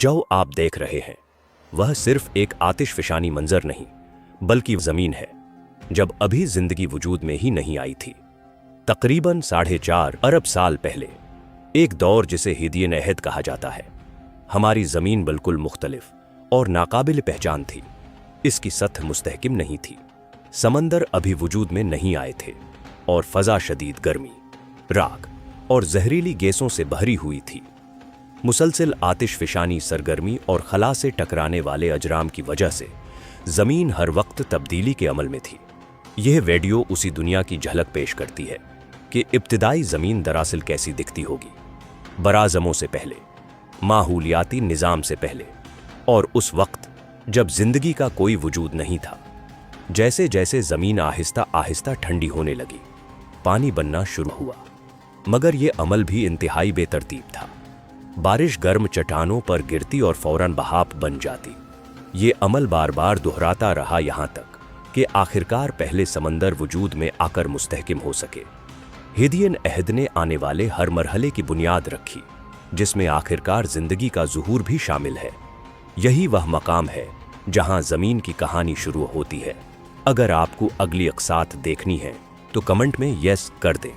जो आप देख रहे हैं वह सिर्फ एक आतिशफशानी मंजर नहीं बल्कि ज़मीन है जब अभी जिंदगी वजूद में ही नहीं आई थी। तकरीबन 4.5 अरब साल पहले एक दौर जिसे हिदियन अहद कहा जाता है। हमारी ज़मीन बिल्कुल मुख्तलिफ और नाकाबिल पहचान थी। इसकी सतह मुस्तहकिम नहीं थी, समंदर अभी वजूद में नहीं आए थे और फ़ज़ा शदीद गर्मी, राख और जहरीली गैसों से भरी हुई थी। मुसलसल आतिशफशानी सरगर्मी और खला से टकराने वाले अजराम की वजह से ज़मीन हर वक्त तब्दीली के अमल में थी। यह वीडियो उसी दुनिया की झलक पेश करती है कि इब्तिदाई ज़मीन दरअसल कैसी दिखती होगी, बराज़मों से पहले, माहौलियाती निज़ाम से पहले, और उस वक्त जब ज़िंदगी का कोई वजूद नहीं था। जैसे जैसे ज़मीन आहिस्ता आहिस्ता ठंडी होने लगी, पानी बनना शुरू हुआ, मगर ये अमल भी इंतहाई बेतरतीब था। बारिश गर्म चट्टानों पर गिरती और फौरन बहाव बन जाती। ये अमल बार बार दोहराता रहा, यहाँ तक कि आखिरकार पहले समंदर वजूद में आकर मुस्तहकिम हो सके। हिदियन अहद ने आने वाले हर मरहले की बुनियाद रखी, जिसमें आखिरकार जिंदगी का ज़ुहूर भी शामिल है। यही वह मकाम है जहां ज़मीन की कहानी शुरू होती है। अगर आपको अगली अक़सात देखनी है तो कमेंट में यस कर दें।